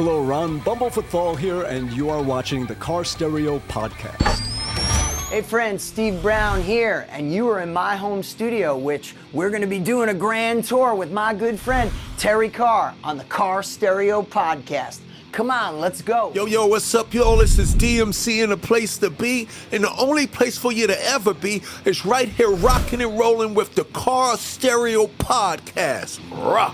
Hello, Ron Bumblefootfall here, and you are watching the Carr Stereo Podcast. Hey friends, Steve Brown here, and you are in my home studio, which we're going to be doing a grand tour with my good friend, Terrie Carr, on the Carr Stereo Podcast. Come on, let's go. Yo, what's up, yo? This is DMC in a place to be, and the only place for you to ever be is right here rocking and rolling with the Carr Stereo Podcast. Rock.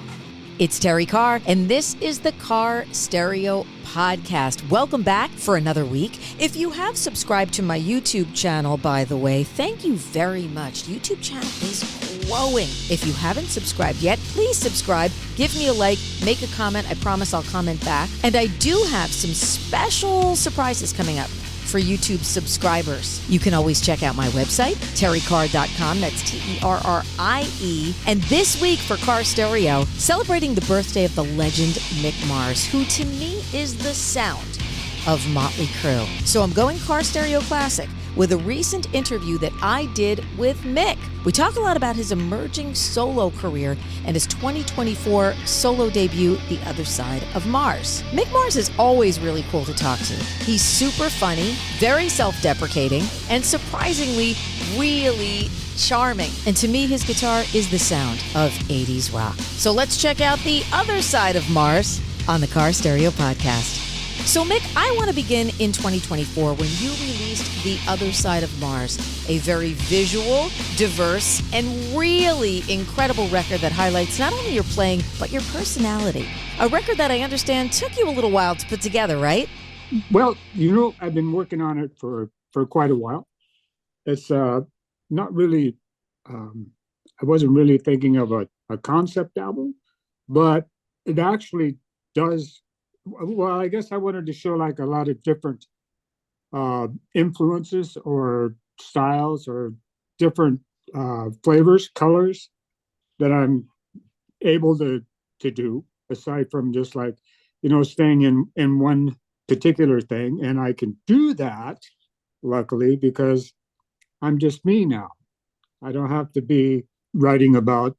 It's Terrie Carr, and this is the Carr Stereo Podcast. Welcome back for another week. If you have subscribed to my YouTube channel, by the way, thank you very much. YouTube channel is growing. If you haven't subscribed yet, please subscribe, give me a like, make a comment. I promise I'll comment back. And I do have some special surprises coming up for YouTube subscribers. You can always check out my website, terriecarr.com. That's Terrie. And this week for Carr Stereo, celebrating the birthday of the legend Mick Mars, who to me is the sound of Motley Crue. So I'm going Carr Stereo Classic with a recent interview that I did with Mick. We talk a lot about his emerging solo career and his 2024 solo debut, The Other Side of Mars. Mick Mars is always really cool to talk to. He's super funny, very self-deprecating, and surprisingly, really charming. And to me, his guitar is the sound of 80s rock. So let's check out The Other Side of Mars on the Carr Stereo Podcast. So Mick, I want to begin in 2024 when you released The Other Side of Mars, a very visual, diverse, and really incredible record that highlights not only your playing, but your personality. A record that I understand took you a little while to put together, right? Well, I've been working on it for quite a while. It's not really, I wasn't really thinking of a concept album, but it actually does. Well, I guess I wanted to show like a lot of different influences or styles or different flavors, colors that I'm able to do, aside from just like, staying in one particular thing. And I can do that, luckily, because I'm just me now. I don't have to be writing about,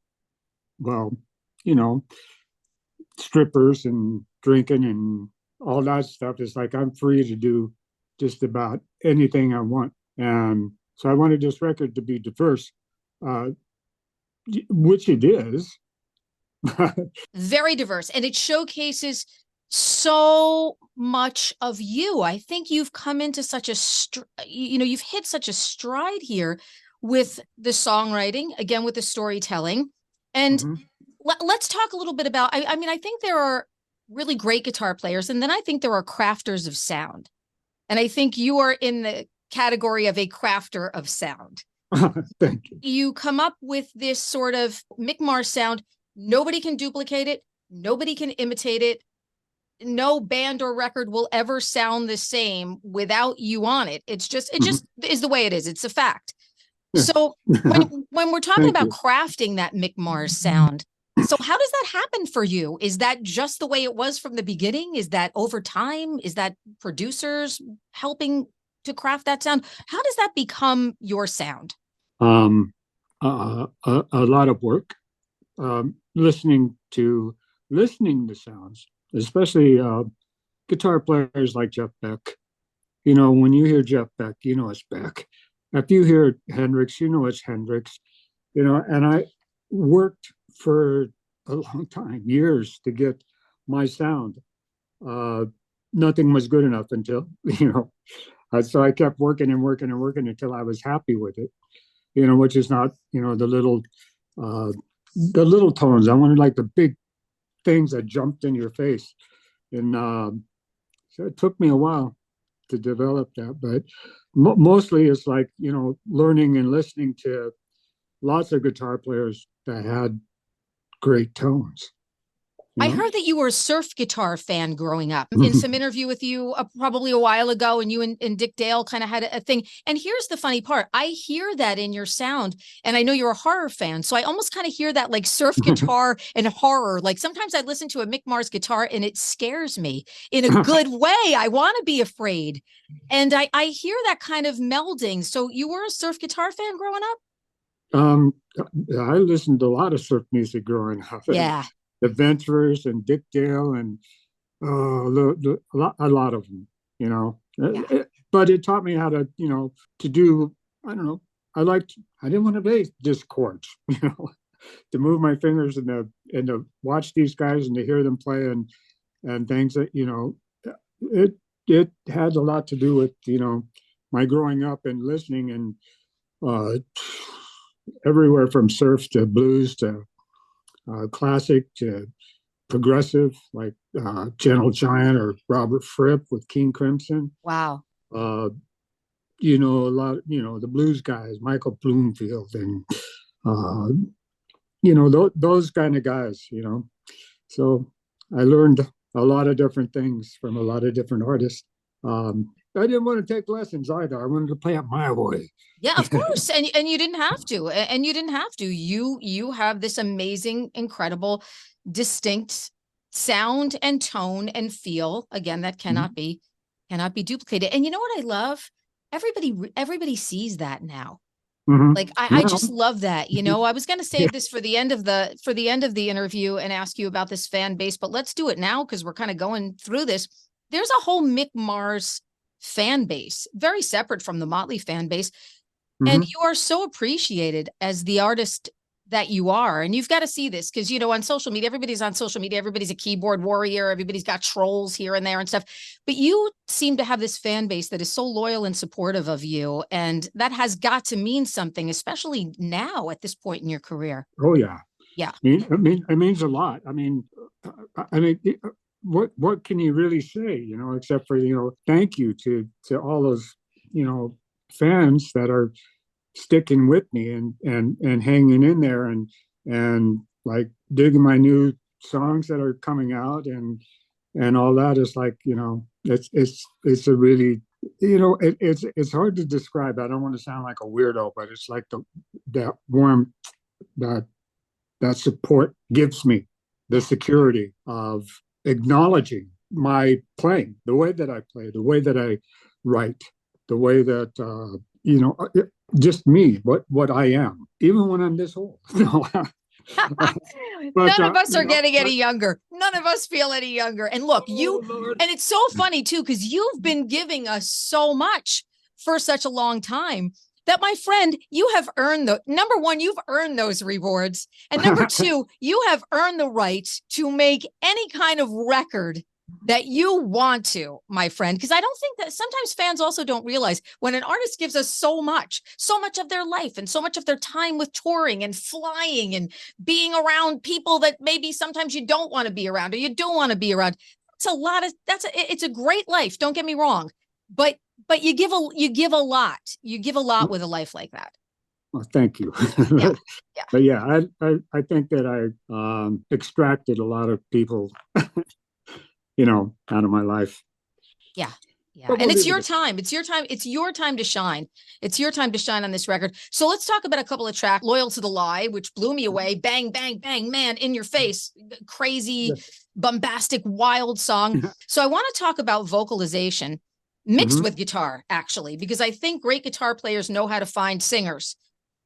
strippers and drinking and all that stuff. It's like I'm free to do just about anything I want. And so I wanted this record to be diverse, which it is. Very diverse. And it showcases so much of you. I think you've come into such you've hit such a stride here with the songwriting, again, with the storytelling. And let's talk a little bit about, I think there are really great guitar players, and then I think there are crafters of sound. And I think you are in the category of a crafter of sound. Thank you. You come up with this sort of Mick Mars sound. Nobody can duplicate it. Nobody can imitate it. No band or record will ever sound the same without you on it. It just is the way it is. It's a fact. So when we're talking about crafting that Mick Mars sound, so how does that happen for you? Is that just the way it was from the beginning? Is that over time? Is that producers helping to craft that sound? How does that become your sound? A lot of work, listening to sounds, especially guitar players like Jeff Beck. When you hear Jeff Beck, it's Beck. If you hear Hendrix, it's Hendrix. And I worked for a long time, years, to get my sound. Nothing was good enough until, so I kept working and working and working until I was happy with it, which is not, the little tones. I wanted like the big things that jumped in your face. And so it took me a while to develop that, but mostly it's like, learning and listening to lots of guitar players that had great tones. I heard that you were a surf guitar fan growing up. In some interview with you probably a while ago, and you and Dick Dale kind of had a thing. And here's the funny part. I hear that in your sound, and I know you're a horror fan. So I almost kind of hear that like surf guitar and horror. Like sometimes I listen to a Mick Mars guitar and it scares me in a good way. I want to be afraid. And I hear that kind of melding. So you were a surf guitar fan growing up? I listened to a lot of surf music growing up. Yeah. The Venturers and Dick Dale and A lot of them, you know. Yeah. But it taught me how to, you know, to do. I don't know. I didn't want to play just chords, you know, to move my fingers and to watch these guys and to hear them play and things that, you know, it it had a lot to do with, you know, my growing up and listening and uh, everywhere from surf to blues to classic to progressive, like Gentle Giant or Robert Fripp with King Crimson. Wow. Uh, you know, a lot, you know, the blues guys, Michael Bloomfield, and uh, you know, those kind of guys, you know. So I learned a lot of different things from a lot of different artists. I didn't want to take lessons either. I wanted to play it my way. Yeah, of course. And you didn't have to. And you didn't have to. You have this amazing, incredible, distinct sound and tone and feel, again, that cannot be duplicated. And you know what I love? Everybody sees that now. Mhm. Like I just love that. You know, I was going to save this for the end of the interview and ask you about this fan base, but let's do it now because we're kind of going through this. There's a whole Mick Mars fan base, very separate from the Motley fan base. And you are so appreciated as the artist that you are. And you've got to see this because, you know, on social media, everybody's on social media. Everybody's a keyboard warrior. Everybody's got trolls here and there and stuff. But you seem to have this fan base that is so loyal and supportive of you. And that has got to mean something, especially now at this point in your career. Oh, yeah. Yeah. It means a lot. I mean, what can you really say, you know, except for, you know, thank you to all those, you know, fans that are sticking with me and hanging in there and like digging my new songs that are coming out and all that is like, you know, it's a really, you know, it's hard to describe. I don't want to sound like a weirdo, but it's like that warm that support gives me the security of acknowledging my playing, the way that I play, the way that I write, the way that you know, just me, what I am, even when I'm this old. None of us are getting any younger. None of us feel any younger. And look, and it's so funny too, because you've been giving us so much for such a long time that, my friend, you have earned number one, you've earned those rewards. And number two, you have earned the right to make any kind of record that you want to, my friend, because I don't think that sometimes fans also don't realize when an artist gives us so much of their life and so much of their time with touring and flying and being around people that maybe sometimes you don't want to be around or you don't want to be around. It's a great life. Don't get me wrong, but you give a lot with a life like that. Well, thank you. Yeah. But yeah, I think that I extracted a lot of people you know, out of my life. Yeah. And it's your time. It's your time. It's your time to shine. It's your time to shine on this record. So let's talk about a couple of tracks. Loyal to the Lie, which blew me away. Bang, bang, bang, man, in your face. Crazy, bombastic, wild song. So I want to talk about vocalization mixed with guitar, actually, because I think great guitar players know how to find singers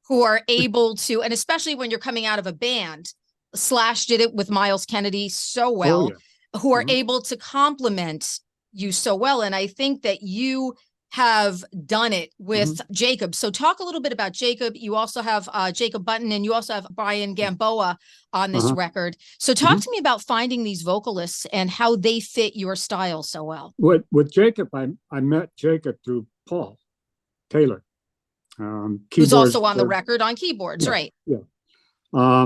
who are able to, and especially when you're coming out of a band. Slash did it with Miles Kennedy so well. Who are able to complement you so well. And I think that you have done it with Jacob. So talk a little bit about Jacob. You also have Jacob Button and you also have Brian Gamboa on this record. So talk to me about finding these vocalists and how they fit your style so well. With Jacob, I met Jacob through Paul Taylor. Who's also on the record on keyboards, right? Yeah.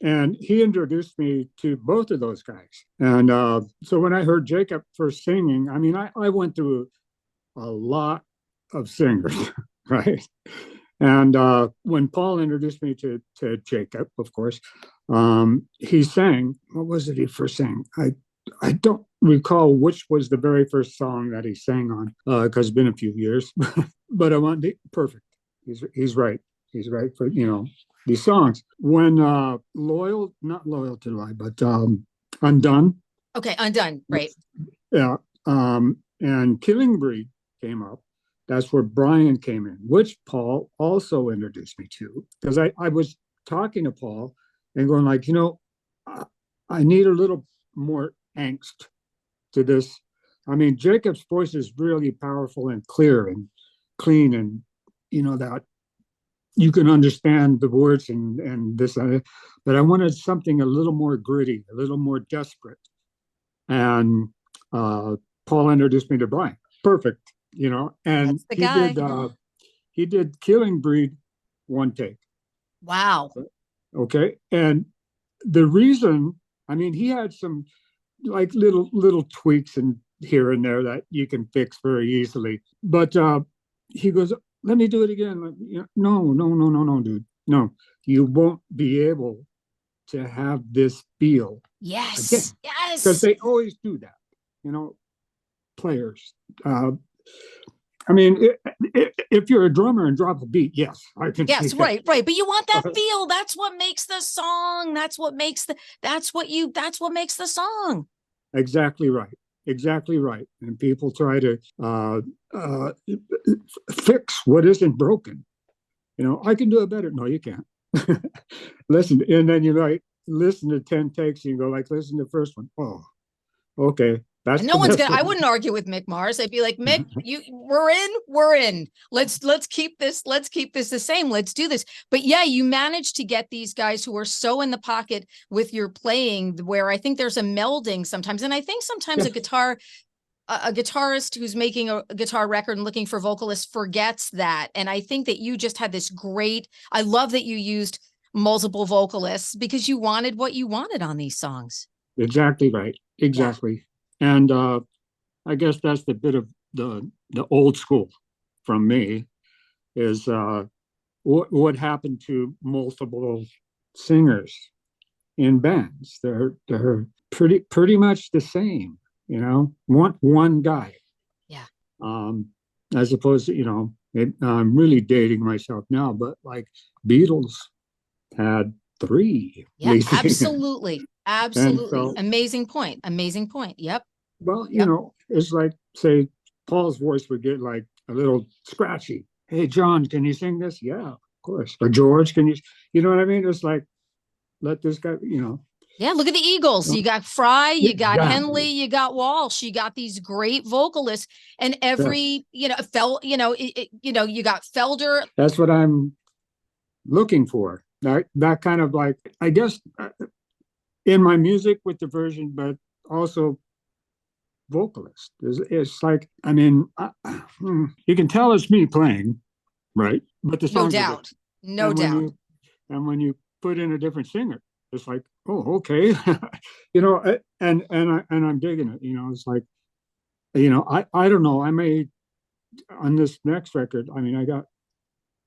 And he introduced me to both of those guys. And so when I heard Jacob first singing, I mean, I went through a lot of singers, right? And when Paul introduced me to Jacob, of course, he sang, what was it he first sang? I don't recall which was the very first song that he sang on, because it's been a few years. But I want perfect. He's right. He's right for, you know, these songs. When not Loyal to the Lie, but Undone. Okay, Undone, right. Yeah. And Killing Breed came up. That's where Brian came in, which Paul also introduced me to. Because I was talking to Paul and going like, you know, I need a little more angst to this. I mean, Jacob's voice is really powerful and clear and clean, and that you can understand the words and this, but I wanted something a little more gritty, a little more desperate. And Paul introduced me to Brian. Perfect, and he did Killing Breed one take. Wow. Okay. And the reason, I mean, he had some like little tweaks and here and there that you can fix very easily. But he goes, let me do it again. No, dude. No, you won't be able to have this feel. Yes. Again. Yes. Because they always do that, players. I mean, if you're a drummer and drop a beat, yes, I can. Yes, see right. But you want that feel. That's what makes the song. That's what makes the song. Exactly right. Exactly right. And people try to fix what isn't broken. I can do it better. No, you can't. Listen, and then you listen to 10 takes and you go listen to the first one. Oh, okay. That's no one's gonna. I wouldn't argue with Mick Mars. I'd be like, Mick, we're in. Let's keep this the same. Let's do this. But yeah, you managed to get these guys who are so in the pocket with your playing, where I think there's a melding sometimes, and I think sometimes a guitarist who's making a guitar record and looking for vocalists forgets that. And I think that you just had this great. I love that you used multiple vocalists because you wanted what you wanted on these songs. Exactly right. Exactly. Yeah. And I guess that's the bit of the old school from me is what happened to multiple singers in bands. They're pretty much the same, one guy. Yeah. As opposed to, I'm really dating myself now, but like Beatles had 3. Yeah, absolutely. Absolutely. So, amazing point. Yep. Well, it's like, say, Paul's voice would get like a little scratchy. Hey, John, can you sing this? Yeah, of course. Or George, can you know what I mean? It's like, let this guy, Yeah, look at the Eagles. You got Fry, you got Henley, you got Walsh, you got these great vocalists, and every, you got Felder. That's what I'm looking for. That kind of like, I guess, in my music with diversion, but also vocalist. It's like, I mean, you can tell it's me playing, right? But the songs no doubt. When you put in a different singer, it's like, oh, okay, and I'm digging it. It's like, I don't know. I may on this next record. I mean, I got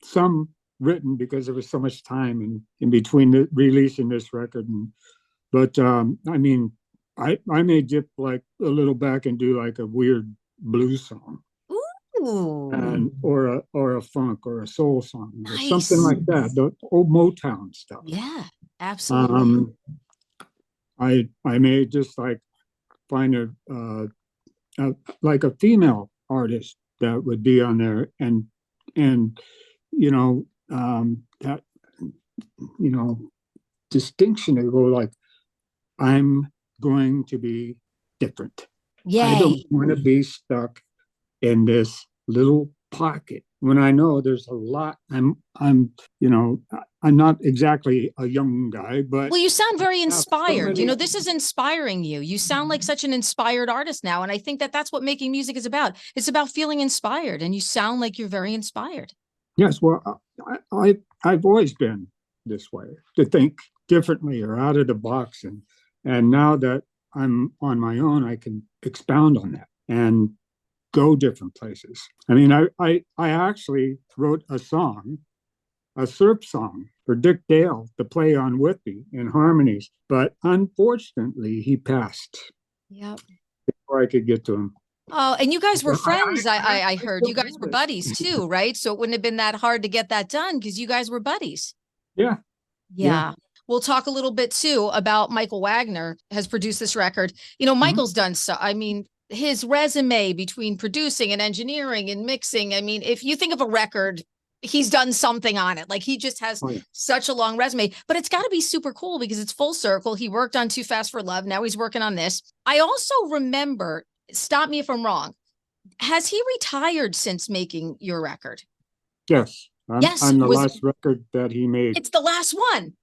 some written because there was so much time in between the releasing this record, but I mean, I may dip like a little back and do like a weird blues song. Ooh. or a funk or a soul song or something like that, the old Motown stuff. Yeah, absolutely. I may just like find a like a female artist that would be on there and that distinction to go like, I'm going to be different. Yay. I don't want to be stuck in this little pocket when I know there's a lot. I'm not exactly a young guy, but well, you sound very inspired. This is inspiring you. You sound like such an inspired artist now, and I think that that's what making music is about. It's about feeling inspired, and you sound like you're very inspired. Yes, well, I've always been this way, to think differently or out of the box, and now that I'm on my own, I can expound on that and go different places. I mean, I actually wrote a song, a surf song for Dick Dale to play on with me in harmonies, but unfortunately he passed. Yep. Before I could get to him. Oh, and you guys were friends. I heard you guys were buddies too, right? So it wouldn't have been that hard to get that done because you guys were buddies. Yeah. We'll talk a little bit too about Michael Wagner has produced this record. Michael's done so. I mean, his resume between producing and engineering and mixing. I mean, if you think of a record, he's done something on it. Like he just has such a long resume, but it's got to be super cool because it's full circle. He worked on Too Fast for Love. Now he's working on this. I also remember, stop me if I'm wrong, has he retired since making your record? Yes. Yes. I'm the last record that he made. It's the last one.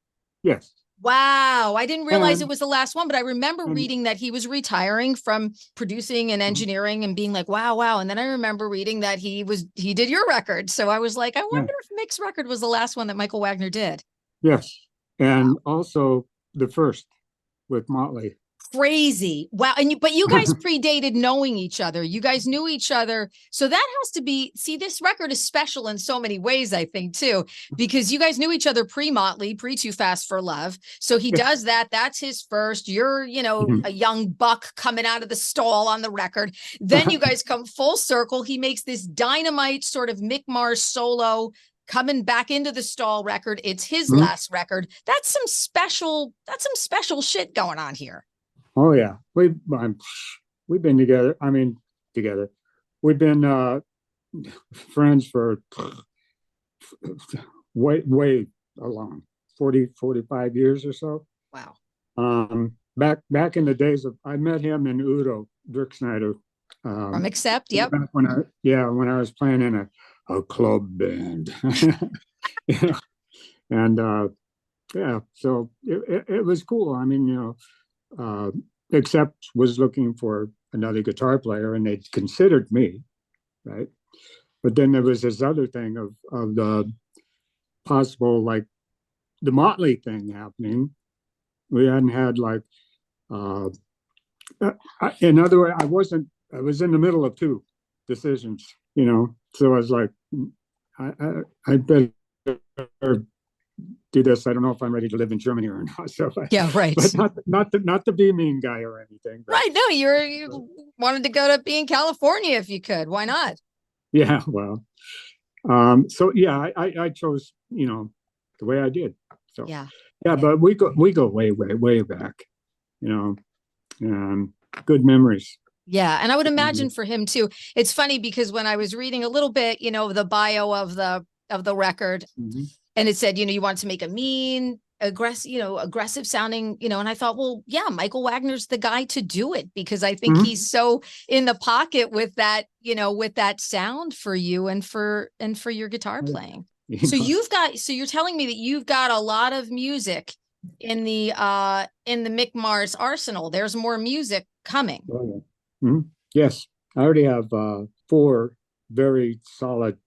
Yes. Wow. I didn't realize it was the last one, but I remember reading that he was retiring from producing and engineering and being like, wow. And then I remember reading that he did your record. So I was like, I wonder if Mick's record was the last one that Michael Wagner did. Yes. And also the first with Motley. Crazy. Wow. But you guys predated knowing each other. You guys knew each other. So that has to be, see, this record is special in so many ways, I think, too, because you guys knew each other pre-Motley, pre-Too Fast for Love. So he does that. That's his first. You're, a young buck coming out of the stall on the record. Then you guys come full circle. He makes this dynamite sort of Mick Mars solo coming back into the stall record. It's his last record. That's some special shit going on here. Oh yeah, we've been together. I mean, together. We've been friends for way along 45 years or so. Wow. Back in the days of, I met him in Udo, Dirk Snyder. From Accept, yep. Back when I was playing in a club band. And so it was cool. I mean, Accept was looking for another guitar player, and they considered me, right? But then there was this other thing of the possible, like the Motley thing happening. We hadn't had in other words, I was in the middle of two decisions, so I was like, I better do this. I don't know if I'm ready to live in Germany or not. So right. But not to be a mean guy or anything. But, right. No, you wanted to go to be in California if you could. Why not? Yeah. Well. So yeah, I chose the way I did. So yeah. But we go way back. Good memories. Yeah, and I would imagine for him too. It's funny because when I was reading a little bit, the bio of the record. And it said, you want to make a mean, aggressive sounding, and I thought, well, yeah, Michael Wagner's the guy to do it because I think he's so in the pocket with that, with that sound for you and for your guitar playing. So you're telling me that you've got a lot of music in the Mick Mars arsenal. There's more music coming. Oh, yeah. Yes, I already have 4 very solid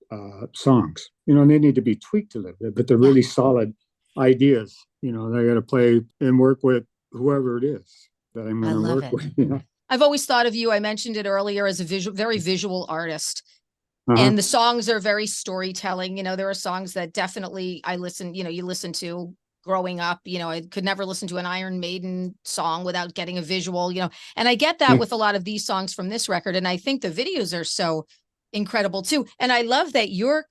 songs. They need to be tweaked a little bit, but they're really solid ideas. They got to play and work with whoever it is that I'm going to work with. I've always thought of you, I mentioned it earlier, as a very visual artist. And the songs are very storytelling. There are songs that definitely you listen to growing up. I could never listen to an Iron Maiden song without getting a visual, and I get that with a lot of these songs from this record. And I think the videos are so incredible too. And I love that you're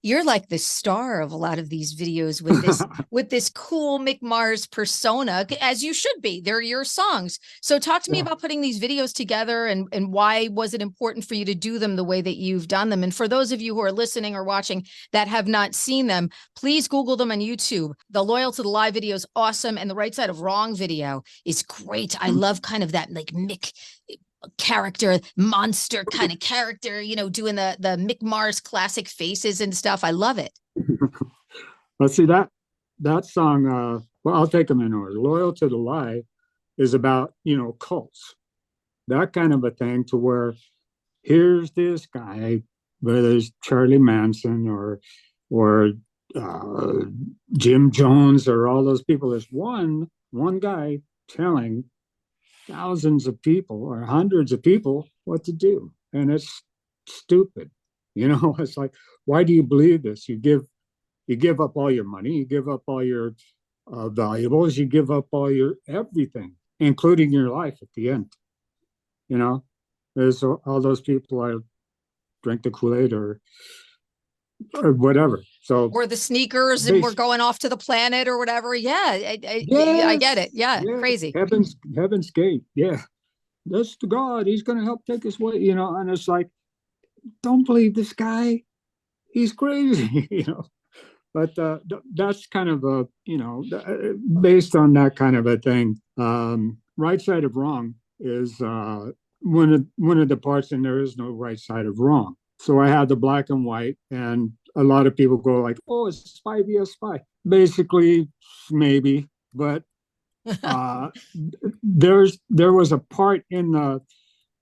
you're like the star of a lot of these videos with this cool Mick Mars persona, as you should be. They're your songs. So talk to me about putting these videos together and why was it important for you to do them the way that you've done them? And for those of you who are listening or watching that have not seen them, please Google them on YouTube. The Loyal to the Lie video is awesome. And the Right Side of Wrong video is great. I love kind of that like Mick character, monster kind of character, doing the Mick Mars classic faces and stuff. I love it. Let's see that song. Well, I'll take them in order. Loyal to the Lie is about, cults, that kind of a thing, to where here's this guy, whether it's Charlie Manson or Jim Jones or all those people. There's one guy telling thousands of people or hundreds of people what to do, and it's stupid. It's like, why do you believe this? You give up all your money, you give up all your valuables, you give up all your everything, including your life at the end. There's all those people I drink the Kool-Aid or whatever. So, or the sneakers, and we're going off to the planet or whatever. Yeah, I get it. Yeah, crazy. Heaven's Gate. Yeah, that's the God. He's going to help take us away. And it's like, don't believe this guy. he's crazy, But that's kind of a, based on that kind of a thing. Right side of wrong is one of the parts, and there is no right side of wrong. So I had the black and white, and a lot of people go like, "Oh, it's spy via spy." Basically, maybe, but there was a part in the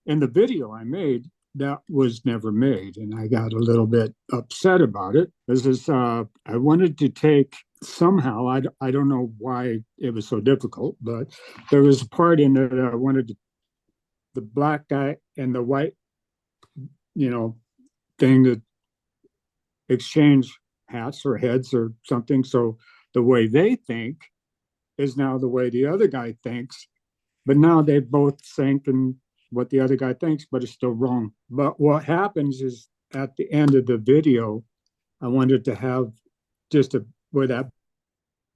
video I made that was never made, and I got a little bit upset about it. I wanted to take somehow, I don't know why it was so difficult, but there was a part in there that I wanted the black guy and the white, thing to exchange hats or heads or something. So the way they think is now the way the other guy thinks, but now they both think and what the other guy thinks, but it's still wrong. But what happens is at the end of the video, I wanted to have just where that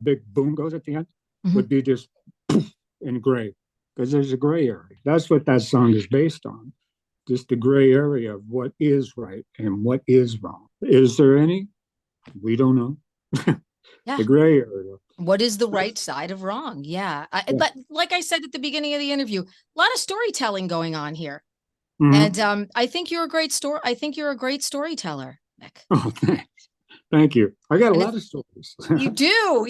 big boom goes at the end would be just in gray, because there's a gray area. That's what that song is based on. Just the gray area of what is right and what is wrong. Is there any? We don't know. Yeah. The gray area. What is the right side of wrong? Yeah. But like I said at the beginning of the interview, a lot of storytelling going on here. Mm-hmm. And I think you're a great storyteller, Mick. Oh, thanks. Thank you. I got a lot of stories. You do,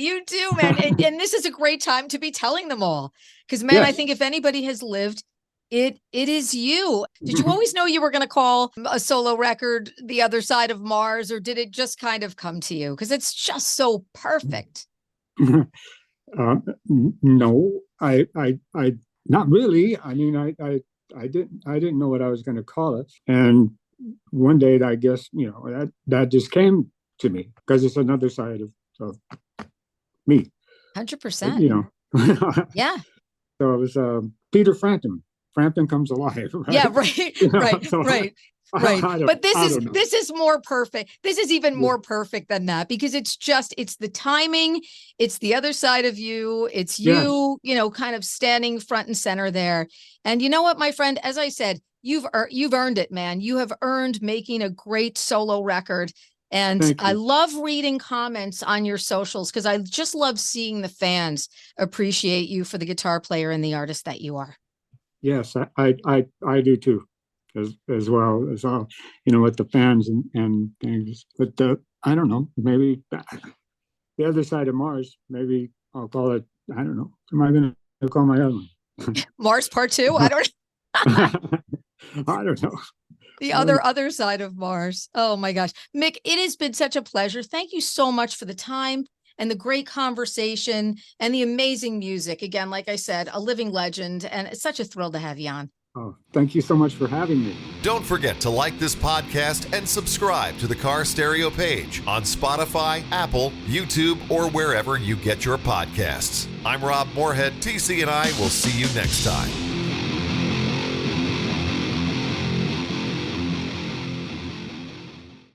man. And this is a great time to be telling them all. Because, man, yes. I think if anybody has lived, it is you. Did you always know you were going to call a solo record The Other Side of Mars, or did it just kind of come to you? Because it's just so perfect. No, I not really. I mean, I didn't know what I was going to call it. And one day, I guess, that just came to me, because it's another side of me. 100%. Yeah. So it was Peter Frampton. Frampton Comes Alive. Right? Yeah, right. But this is more perfect. This is even more perfect than that, because it's the timing. It's the other side of you. It's you, kind of standing front and center there. And you know what, my friend, as I said, you've earned it, man. You have earned making a great solo record. And I love reading comments on your socials, because I just love seeing the fans appreciate you for the guitar player and the artist that you are. Yes, I do too, as well as all, with the fans and things. But I don't know, maybe The Other Side of Mars. Maybe I'll call it. I don't know. Am I going to call my other one? Mars Part 2? I don't. I don't know. The other side of Mars. Oh my gosh, Mick, it has been such a pleasure. Thank you so much for the time and the great conversation and the amazing music. Again, like I said, a living legend, and it's such a thrill to have you on. Oh, thank you so much for having me. Don't forget to like this podcast and subscribe to the Carr Stereo page on Spotify, Apple, YouTube, or wherever you get your podcasts. I'm Rob Moorhead. TC and I will see you next time.